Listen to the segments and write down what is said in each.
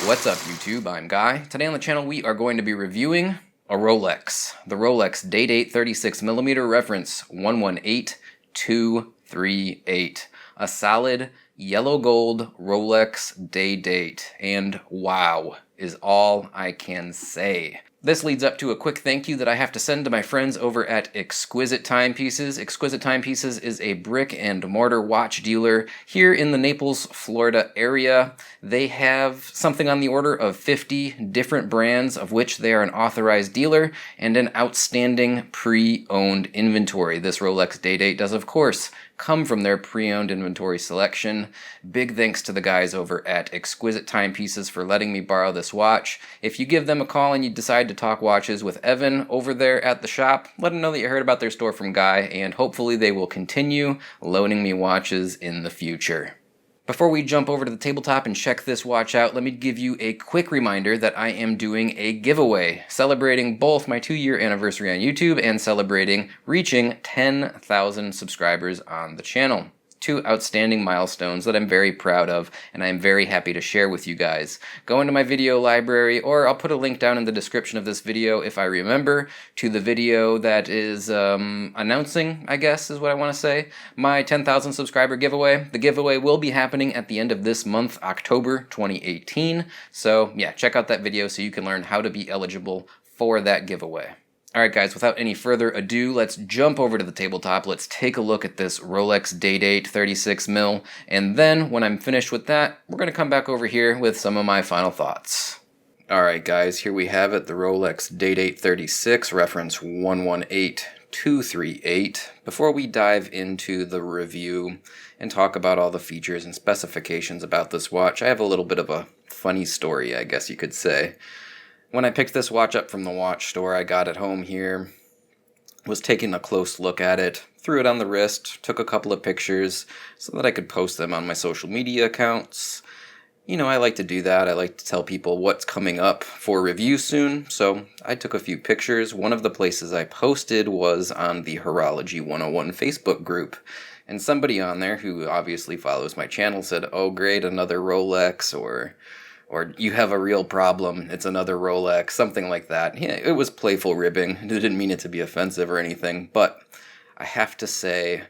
What's up, YouTube? I'm Guy. Today on the channel we are going to be reviewing a Rolex. The Rolex Day-Date 36mm reference 118238. A solid yellow gold Rolex Day-Date. And wow is all I can say. This leads up to a quick thank you that I have to send to my friends over at Exquisite Timepieces. Exquisite Timepieces is a brick and mortar watch dealer here in the Naples, Florida area. They have something on the order of 50 different brands, of which they are an authorized dealer, and an outstanding pre-owned inventory. This Rolex Day-Date does, of course, come from their pre-owned inventory selection. Big thanks to the guys over at Exquisite Timepieces for letting me borrow this watch. If you give them a call and you decide to talk watches with Evan over there at the shop, let him know that you heard about their store from Guy, and hopefully they will continue loaning me watches in the future. Before we jump over to the tabletop and check this watch out, let me give you a quick reminder that I am doing a giveaway celebrating both my 2-year anniversary on YouTube and celebrating reaching 10,000 subscribers on the channel. 2 outstanding milestones that I'm very proud of and I'm very happy to share with you guys. Go into my video library, or I'll put a link down in the description of this video if I remember, to the video that is announcing, I guess is what I want to say, my 10,000 subscriber giveaway. The giveaway will be happening at the end of this month, October 2018. So yeah, check out that video so you can learn how to be eligible for that giveaway. Alright guys, without any further ado, let's jump over to the tabletop. Let's take a look at this Rolex Day-Date 36mm, and then when I'm finished with that, we're going to come back over here with some of my final thoughts. Alright guys, here we have it, the Rolex Day-Date 36, reference 118238. Before we dive into the review and talk about all the features and specifications about this watch, I have a little bit of a funny story, I guess you could say. When I picked this watch up from the watch store I got at home here, was taking a close look at it, threw it on the wrist, took a couple of pictures so that I could post them on my social media accounts. You know, I like to do that. I like to tell people what's coming up for review soon, so I took a few pictures. One of the places I posted was on the Horology 101 Facebook group, and somebody on there who obviously follows my channel said, "Oh great, another Rolex," or "you have a real problem, it's another Rolex," something like that. Yeah, it was playful ribbing. I didn't mean it to be offensive or anything, but I have to say,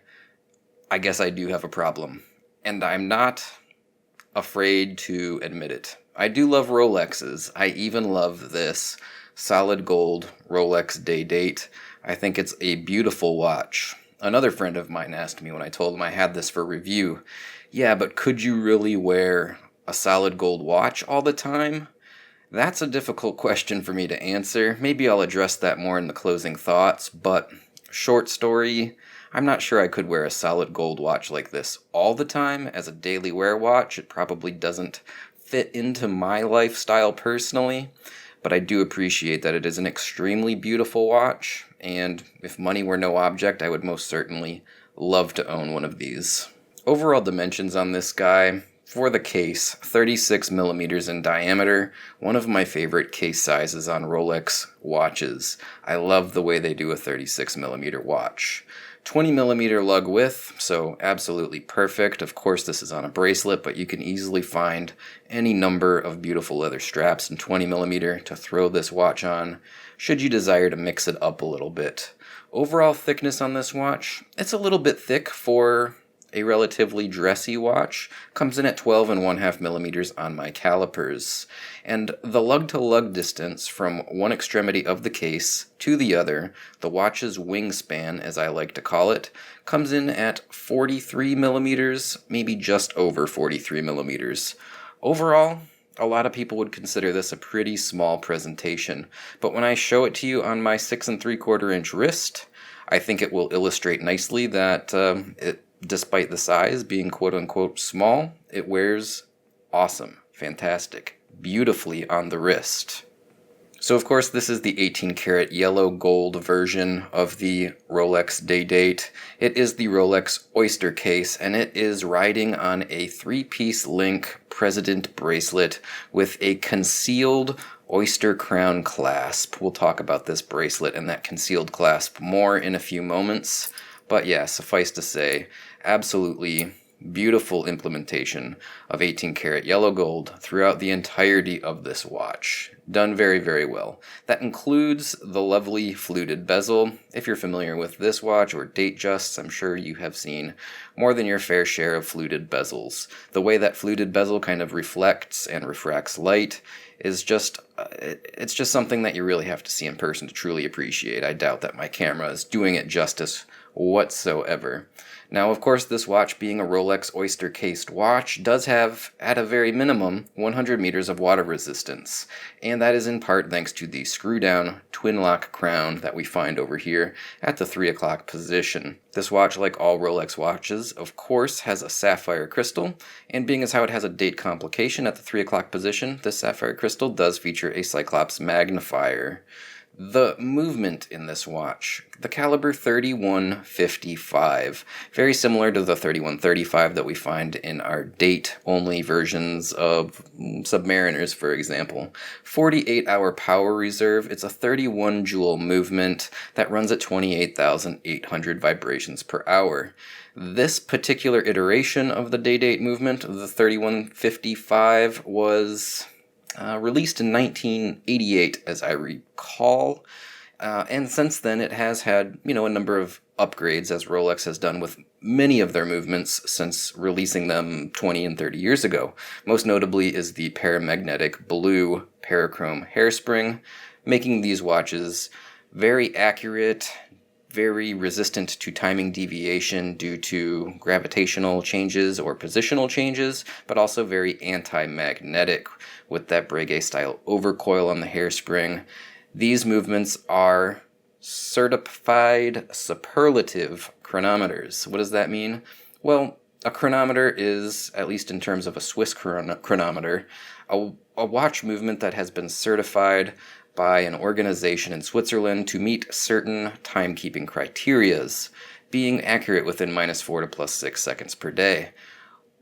I guess I do have a problem. And I'm not afraid to admit it. I do love Rolexes. I even love this solid gold Rolex Day-Date. I think it's a beautiful watch. Another friend of mine asked me when I told him I had this for review, "Yeah, but could you really wear a solid gold watch all the time?" That's a difficult question for me to answer. Maybe I'll address that more in the closing thoughts, but short story, I'm not sure I could wear a solid gold watch like this all the time as a daily wear watch. It probably doesn't fit into my lifestyle personally, but I do appreciate that it is an extremely beautiful watch, and if money were no object, I would most certainly love to own one of these. Overall dimensions on this guy, for the case, 36mm in diameter, one of my favorite case sizes on Rolex watches. I love the way they do a 36mm watch. 20mm lug width, so absolutely perfect. Of course this is on a bracelet, but you can easily find any number of beautiful leather straps in 20mm to throw this watch on, should you desire to mix it up a little bit. Overall thickness on this watch, it's a little bit thick for a relatively dressy watch. Comes in at 12.5mm on my calipers. And the lug-to-lug distance from one extremity of the case to the other, the watch's wingspan, as I like to call it, comes in at 43mm, maybe just over 43mm. Overall, a lot of people would consider this a pretty small presentation, but when I show it to you on my 6 3/4 inch wrist, I think it will illustrate nicely that despite the size being quote-unquote small, it wears awesome, fantastic, beautifully on the wrist. So of course this is the 18 karat yellow gold version of the Rolex Day-Date. It is the Rolex Oyster case, and it is riding on a 3-piece link President bracelet with a concealed oyster crown clasp. We'll talk about this bracelet and that concealed clasp more in a few moments. But yeah, suffice to say, absolutely Beautiful implementation of 18 karat yellow gold throughout the entirety of this watch. Done very, very well. That includes the lovely fluted bezel. If you're familiar with this watch or Datejust, I'm sure you have seen more than your fair share of fluted bezels. The way that fluted bezel kind of reflects and refracts light is just, it's just something that you really have to see in person to truly appreciate. I doubt that my camera is doing it justice whatsoever. Now, of course, this watch, being a Rolex oyster-cased watch, does have, at a very minimum, 100 meters of water resistance, and that is in part thanks to the screw-down twin-lock crown that we find over here at the 3 o'clock position. This watch, like all Rolex watches, of course, has a sapphire crystal, and being as how it has a date complication at the 3 o'clock position, this sapphire crystal does feature a Cyclops magnifier. The movement in this watch, the caliber 3155, very similar to the 3135 that we find in our date-only versions of Submariners, for example. 48-hour power reserve, it's a 31-joule movement that runs at 28,800 vibrations per hour. This particular iteration of the day-date movement, the 3155, was released in 1988, as I recall, and since then it has had, a number of upgrades, as Rolex has done with many of their movements since releasing them 20 and 30 years ago. Most notably is the paramagnetic blue parachrome hairspring, making these watches very accurate, very resistant to timing deviation due to gravitational changes or positional changes, but also very anti-magnetic with that Breguet-style overcoil on the hairspring. These movements are certified superlative chronometers. What does that mean? Well, a chronometer is, at least in terms of a Swiss chronometer, a watch movement that has been certified by an organization in Switzerland to meet certain timekeeping criterias, being accurate within -4 to +6 seconds per day.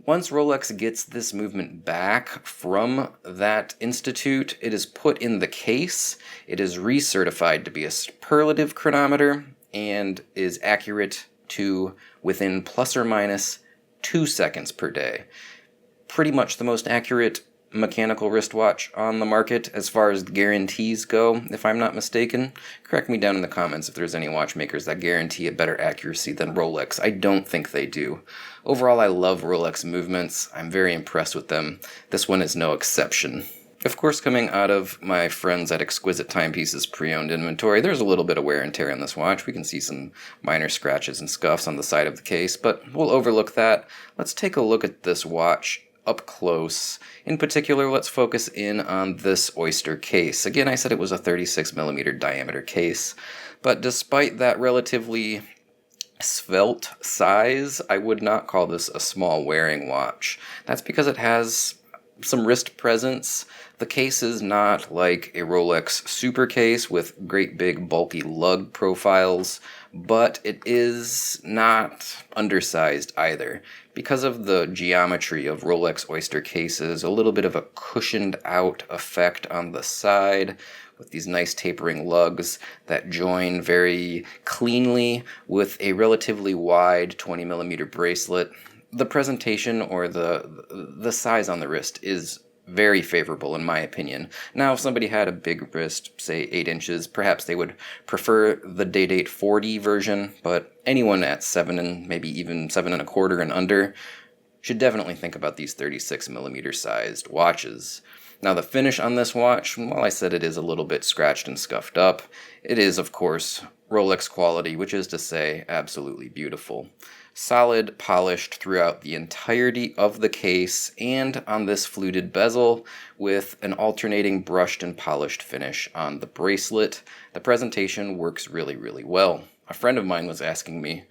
Once Rolex gets this movement back from that institute, it is put in the case, it is recertified to be a superlative chronometer, and is accurate to within ±2 seconds per day. Pretty much the most accurate mechanical wristwatch on the market as far as guarantees go, if I'm not mistaken. Correct me down in the comments if there's any watchmakers that guarantee a better accuracy than Rolex. I don't think they do. Overall, I love Rolex movements. I'm very impressed with them. This one is no exception. Of course, coming out of my friends at Exquisite Timepieces pre-owned inventory, there's a little bit of wear and tear on this watch. We can see some minor scratches and scuffs on the side of the case, but we'll overlook that. Let's take a look at this watch up close. In particular, let's focus in on this oyster case. Again, I said it was a 36mm diameter case, but despite that relatively svelte size, I would not call this a small wearing watch. That's because it has some wrist presence. The case is not like a Rolex Super case with great big bulky lug profiles, but it is not undersized either. Because of the geometry of Rolex oyster cases, a little bit of a cushioned out effect on the side with these nice tapering lugs that join very cleanly with a relatively wide 20mm bracelet. The presentation or the size on the wrist is very favorable in my opinion. Now, if somebody had a big wrist, say 8 inches, perhaps they would prefer the Day-Date 40 version, but anyone at 7 and maybe even 7 1/4 and under should definitely think about these 36mm sized watches. Now, the finish on this watch, while I said it is a little bit scratched and scuffed up, it is, of course, Rolex quality, which is to say, absolutely beautiful. Solid, polished throughout the entirety of the case and on this fluted bezel with an alternating brushed and polished finish on the bracelet. The presentation works really, really well. A friend of mine was asking me,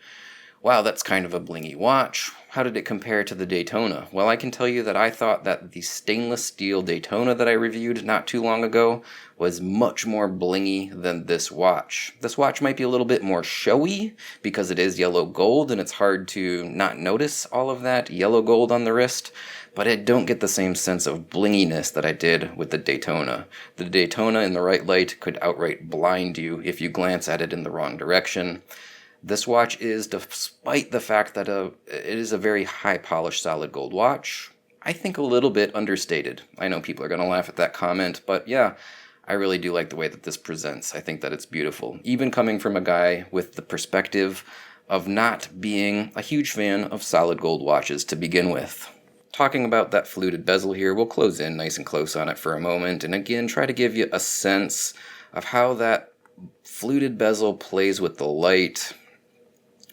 wow, that's kind of a blingy watch. How did it compare to the Daytona? Well, I can tell you that I thought that the stainless steel Daytona that I reviewed not too long ago was much more blingy than this watch. This watch might be a little bit more showy because it is yellow gold and it's hard to not notice all of that yellow gold on the wrist, but I don't get the same sense of blinginess that I did with the Daytona. The Daytona in the right light could outright blind you if you glance at it in the wrong direction. This watch is, despite the fact that it is a very high polished solid gold watch, I think a little bit understated. I know people are going to laugh at that comment, but yeah, I really do like the way that this presents. I think that it's beautiful, even coming from a guy with the perspective of not being a huge fan of solid gold watches to begin with. Talking about that fluted bezel here, we'll close in nice and close on it for a moment, and again try to give you a sense of how that fluted bezel plays with the light.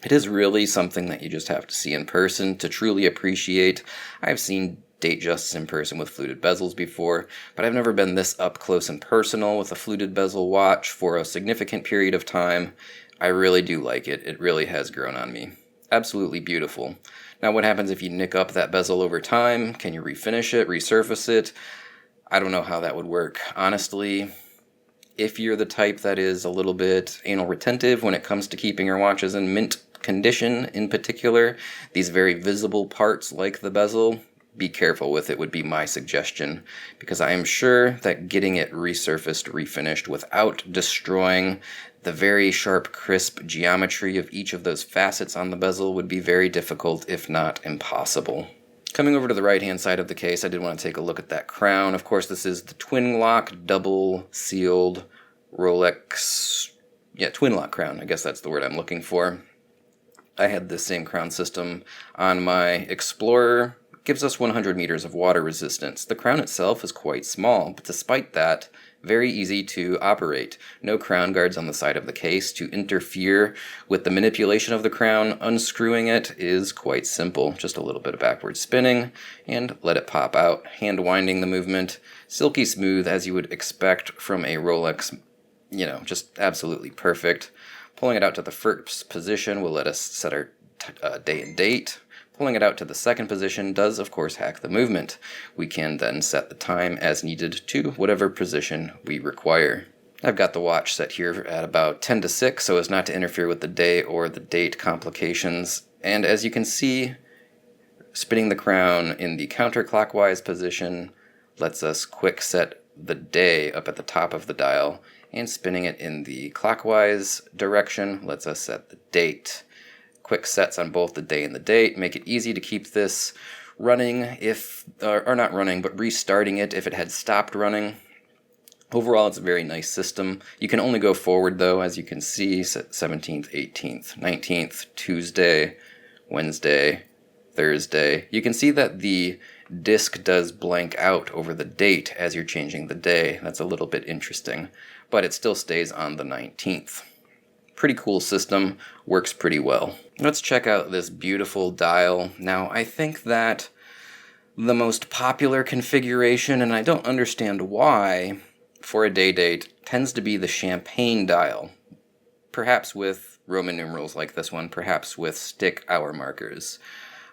It is really something that you just have to see in person to truly appreciate. I've seen Datejust in person with fluted bezels before, but I've never been this up close and personal with a fluted bezel watch for a significant period of time. I really do like it. It really has grown on me. Absolutely beautiful. Now, what happens if you nick up that bezel over time? Can you refinish it, resurface it? I don't know how that would work. Honestly, if you're the type that is a little bit anal retentive when it comes to keeping your watches in mint condition in particular, these very visible parts like the bezel, be careful with it would be my suggestion, because I am sure that getting it resurfaced, refinished without destroying the very sharp, crisp geometry of each of those facets on the bezel would be very difficult, if not impossible. Coming over to the right-hand side of the case, I did want to take a look at that crown. Of course, this is the twin lock, double sealed Rolex, twin lock crown. I guess that's the word I'm looking for. I had this same crown system on my Explorer. It gives us 100 meters of water resistance. The crown itself is quite small, but despite that, very easy to operate. No crown guards on the side of the case to interfere with the manipulation of the crown. Unscrewing it is quite simple. Just a little bit of backward spinning and let it pop out. Hand winding the movement. Silky smooth as you would expect from a Rolex. Just absolutely perfect. Pulling it out to the first position will let us set our day and date. Pulling it out to the second position does, of course, hack the movement. We can then set the time as needed to whatever position we require. I've got the watch set here at about 10 to 6 so as not to interfere with the day or the date complications. And as you can see, spinning the crown in the counterclockwise position lets us quick set the day up at the top of the dial, and spinning it in the clockwise direction lets us set the date. Quick sets on both the day and the date make it easy to keep this running or not running, but restarting it if it had stopped running. Overall, it's a very nice system. You can only go forward though, as you can see, 17th, 18th, 19th, Tuesday, Wednesday, Thursday. You can see that the disc does blank out over the date as you're changing the day. That's a little bit interesting, but it still stays on the 19th. Pretty cool system, works pretty well. Let's check out this beautiful dial. Now, I think that the most popular configuration, and I don't understand why, for a day-date, tends to be the champagne dial. Perhaps with Roman numerals like this one, perhaps with stick hour markers.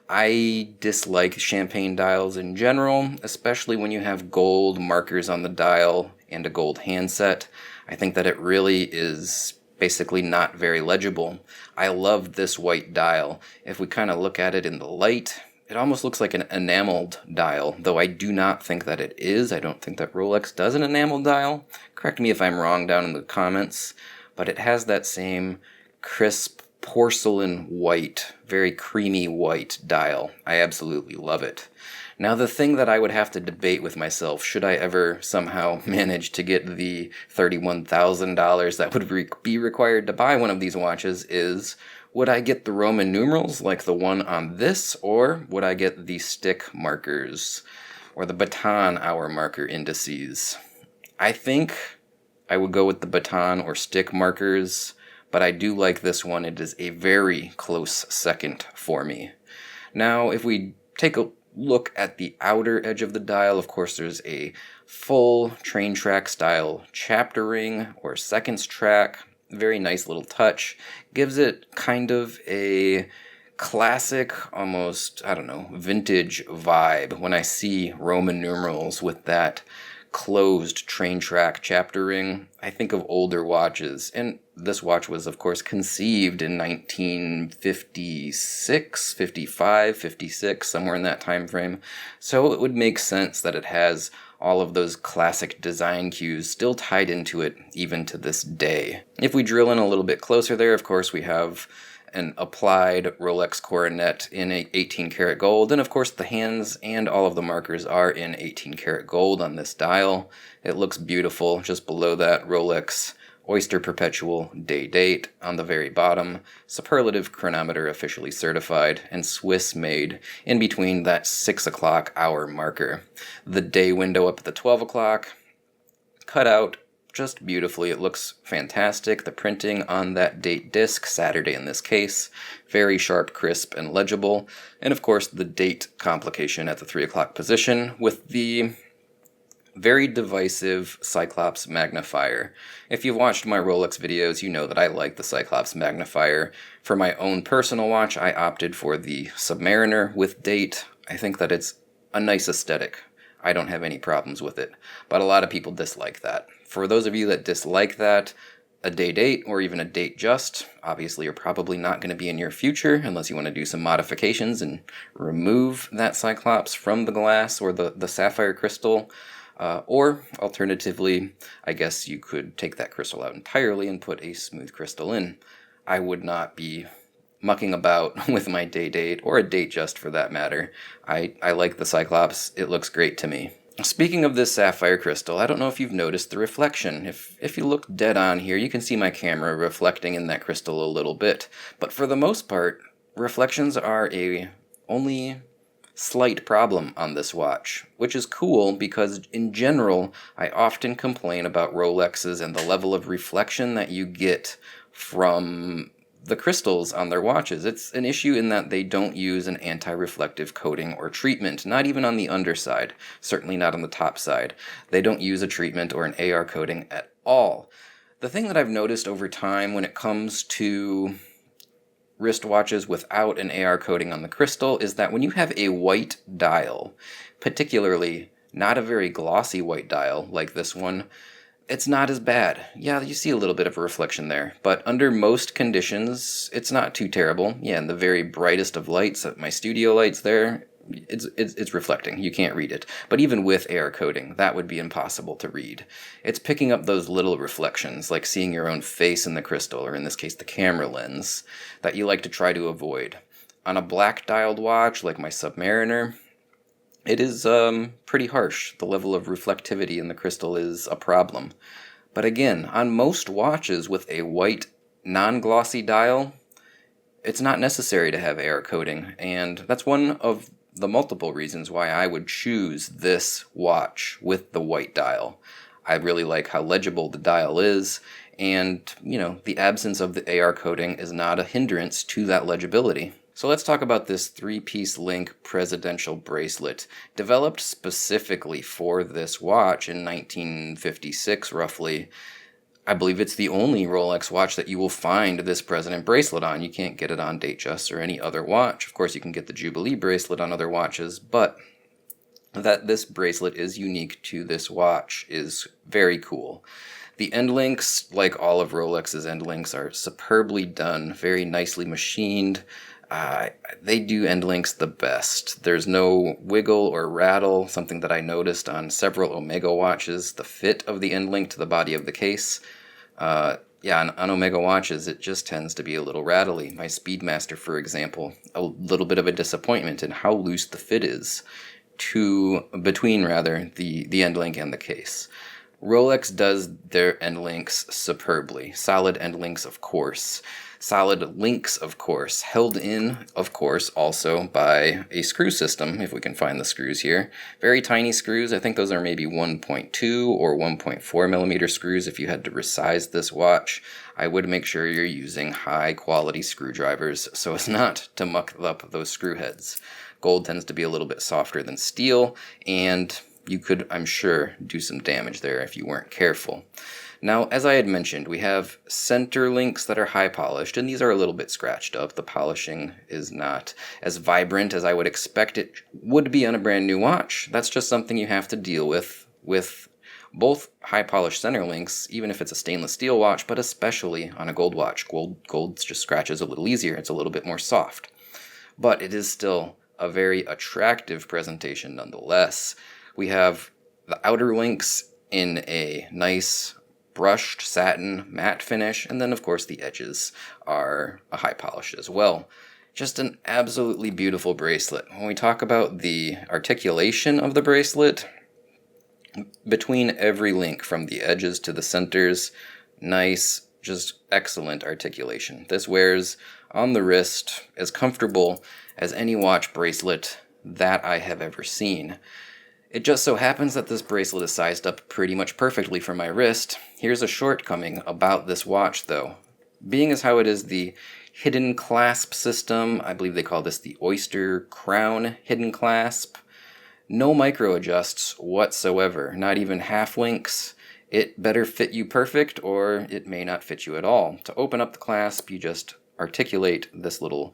I dislike champagne dials in general, especially when you have gold markers on the dial and a gold handset. I think that it really is basically not very legible. I love this white dial. If we kind of look at it in the light, it almost looks like an enameled dial, though I do not think that it is. I don't think that Rolex does an enameled dial. Correct me if I'm wrong down in the comments, but it has that same crisp porcelain white, very creamy white dial. I absolutely love it. Now, the thing that I would have to debate with myself, should I ever somehow manage to get the $31,000 that would be required to buy one of these watches, is would I get the Roman numerals like the one on this, or would I get the stick markers or the baton hour marker indices? I think I would go with the baton or stick markers, but I do like this one. It is a very close second for me. Now, if we take a look at the outer edge of the dial, of course there's a full train track style chapter ring or seconds track. Very nice little touch. Gives it kind of a classic, almost, vintage vibe when I see Roman numerals with that closed train track chapter ring. I think of older watches, and this watch was of course conceived in 1956, 55, 56, somewhere in that time frame. So it would make sense that it has All of those classic design cues still tied into it even to this day. If we drill in a little bit closer there, of course, we have an applied Rolex coronet in 18 karat gold, and of course the hands and all of the markers are in 18 karat gold on this dial. It looks beautiful. Just below that, Rolex Oyster Perpetual Day-Date on the very bottom, superlative chronometer officially certified, and Swiss made in between that 6 o'clock hour marker. The day window up at the 12 o'clock, cut out just beautifully. It looks fantastic. The printing on that date disc, Saturday in this case, very sharp, crisp, and legible. And of course the date complication at the 3 o'clock position with the very divisive Cyclops magnifier. If you've watched my Rolex videos, you know that I like the Cyclops magnifier. For my own personal watch, I opted for the Submariner with date. I think that it's a nice aesthetic. I don't have any problems with it, but a lot of people dislike that. For those of you that dislike that, a day-date or even a date just, obviously are probably not going to be in your future unless you want to do some modifications and remove that Cyclops from the glass or the sapphire crystal. Or alternatively, I guess you could take that crystal out entirely and put a smooth crystal in. I would not be mucking about with my day-date, or a date just for that matter. I like the Cyclops. It looks great to me. Speaking of this sapphire crystal, I don't know if you've noticed the reflection. If you look dead on here, you can see my camera reflecting in that crystal a little bit. But for the most part, reflections are a only slight problem on this watch, which is cool because in general, I often complain about Rolexes and the level of reflection that you get from the crystals on their watches. It's an issue in that they don't use an anti-reflective coating or treatment, not even on the underside, certainly not on the top side. They don't use a treatment or an AR coating at all. The thing that I've noticed over time when it comes to wristwatches without an AR coating on the crystal is that when you have a white dial, particularly not a very glossy white dial like this one, it's not as bad. Yeah, you see a little bit of a reflection there, but under most conditions, it's not too terrible. Yeah, in the very brightest of lights, my studio lights there, it's reflecting. You can't read it. But even with AR coating, that would be impossible to read. It's picking up those little reflections, like seeing your own face in the crystal, or in this case, the camera lens, that you like to try to avoid. On a black dialed watch, like my Submariner, it is pretty harsh. The level of reflectivity in the crystal is a problem. But again, on most watches with a white, non-glossy dial, it's not necessary to have AR coating, and that's one of the multiple reasons why I would choose this watch with the white dial. I really like how legible the dial is, and, the absence of the AR coating is not a hindrance to that legibility. So let's talk about this 3-piece link presidential bracelet, developed specifically for this watch in 1956, roughly. I believe it's the only Rolex watch that you will find this president bracelet on. You can't get it on Datejust or any other watch. Of course, you can get the Jubilee bracelet on other watches, but that this bracelet is unique to this watch is very cool. The end links, like all of Rolex's end links, are superbly done, very nicely machined. They do end links the best. There's no wiggle or rattle, something that I noticed on several Omega watches. The fit of the end link to the body of the case, on Omega watches, it just tends to be a little rattly. My Speedmaster, for example, a little bit of a disappointment in how loose the fit is between the end link and the case. Rolex does their end links superbly. Solid end links, of course. Solid links, of course. Held in, of course, also by a screw system, if we can find the screws here. Very tiny screws. I think those are maybe 1.2 or 1.4 millimeter screws if you had to resize this watch. I would make sure you're using high quality screwdrivers so as not to muck up those screw heads. Gold tends to be a little bit softer than steel, and you could, I'm sure, do some damage there if you weren't careful. Now, as I had mentioned, we have center links that are high polished, and these are a little bit scratched up. The polishing is not as vibrant as I would expect it would be on a brand new watch. That's just something you have to deal with both high polished center links, even if it's a stainless steel watch, but especially on a gold watch. Gold just scratches a little easier. It's a little bit more soft. But it is still a very attractive presentation nonetheless. We have The outer links in a nice brushed satin matte finish, and then of course the edges are a high polish as well. Just an absolutely beautiful bracelet. When we talk about the articulation of the bracelet, between every link from the edges to the centers, nice, just excellent articulation. This wears on the wrist as comfortable as any watch bracelet that I have ever seen. It just so happens that this bracelet is sized up pretty much perfectly for my wrist. Here's a shortcoming about this watch though. Being as how it is the hidden clasp system, I believe they call this the Oyster Crown hidden clasp, no micro adjusts whatsoever, not even half links. It better fit you perfect or it may not fit you at all. To open up the clasp, you just articulate this little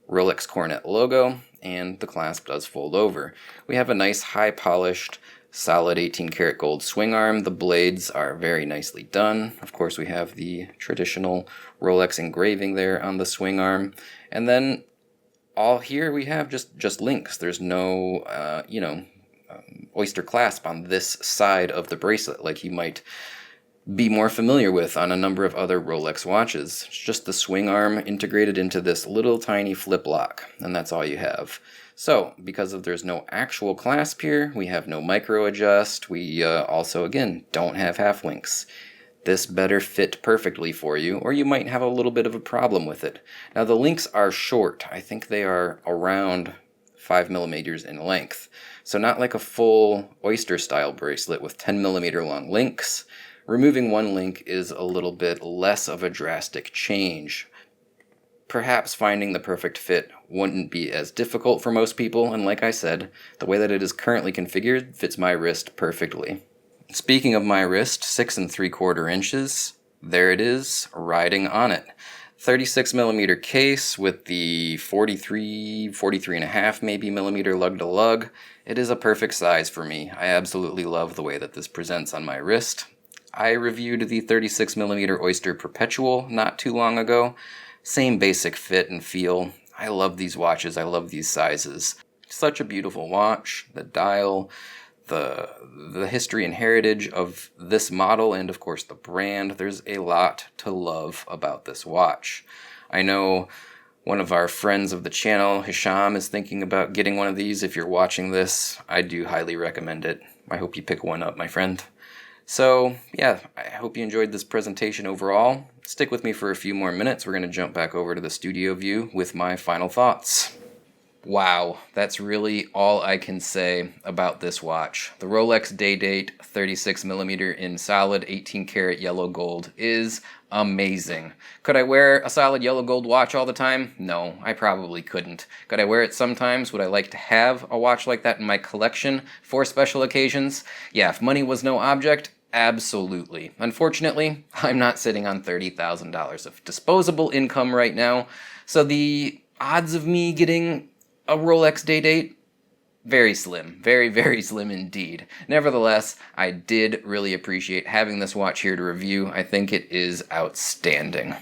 Rolex Coronet logo and the clasp does fold over. We have a nice high polished solid 18 karat gold swing arm. The blades are very nicely done. Of course we have the traditional Rolex engraving there on the swing arm. And then all here we have just links. There's no, oyster clasp on this side of the bracelet like you might be more familiar with on a number of other Rolex watches. It's just the swing arm integrated into this little tiny flip lock, and that's all you have. So, because there's no actual clasp here, we have no micro adjust, we also, again, don't have half links. This better fit perfectly for you, or you might have a little bit of a problem with it. Now the links are short. I think they are around 5 millimeters in length. So not like a full oyster style bracelet with 10 millimeter long links. Removing one link is a little bit less of a drastic change. Perhaps finding the perfect fit wouldn't be as difficult for most people, and like I said, the way that it is currently configured fits my wrist perfectly. Speaking of my wrist, 6 3/4 inches, there it is, riding on it. 36 millimeter case with the 43 and a half maybe millimeter lug to lug. It is a perfect size for me. I absolutely love the way that this presents on my wrist. I reviewed the 36 millimeter Oyster Perpetual not too long ago. Same basic fit and feel. I love these watches, I love these sizes. Such a beautiful watch, the dial, the history and heritage of this model, and of course the brand. There's a lot to love about this watch. I know one of our friends of the channel, Hisham, is thinking about getting one of these. If you're watching this, I do highly recommend it. I hope you pick one up, my friend. So, yeah, I hope you enjoyed this presentation overall. Stick with me for a few more minutes. We're going to jump back over to the studio view with my final thoughts. Wow, that's really all I can say about this watch. The Rolex Day-Date 36mm in solid 18 karat yellow gold is amazing. Could I wear a solid yellow gold watch all the time? No, I probably couldn't. Could I wear it sometimes? Would I like to have a watch like that in my collection for special occasions? Yeah, if money was no object, absolutely. Unfortunately, I'm not sitting on $30,000 of disposable income right now, so the odds of me getting a Rolex Day-Date, very slim. Very, very slim indeed. Nevertheless, I did really appreciate having this watch here to review. I think it is outstanding.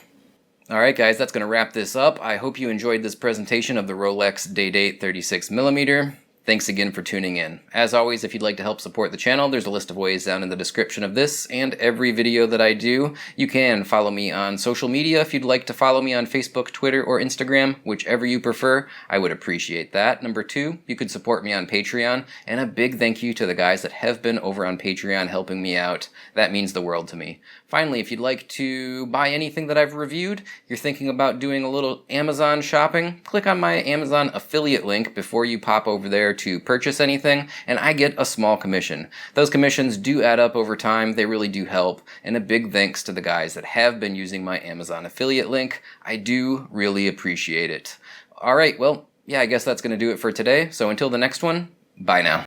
Alright guys, that's going to wrap this up. I hope you enjoyed this presentation of the Rolex Day-Date 36mm. Thanks again for tuning in. As always, if you'd like to help support the channel, there's a list of ways down in the description of this and every video that I do. You can follow me on social media if you'd like to follow me on Facebook, Twitter, or Instagram, whichever you prefer. I would appreciate that. Number 2, you could support me on Patreon, and a big thank you to the guys that have been over on Patreon helping me out. That means the world to me. Finally, if you'd like to buy anything that I've reviewed, you're thinking about doing a little Amazon shopping, click on my Amazon affiliate link before you pop over there to purchase anything, and I get a small commission. Those commissions do add up over time, they really do help, and a big thanks to the guys that have been using my Amazon affiliate link. I do really appreciate it. Alright, well, yeah, I guess that's going to do it for today, so until the next one, bye now.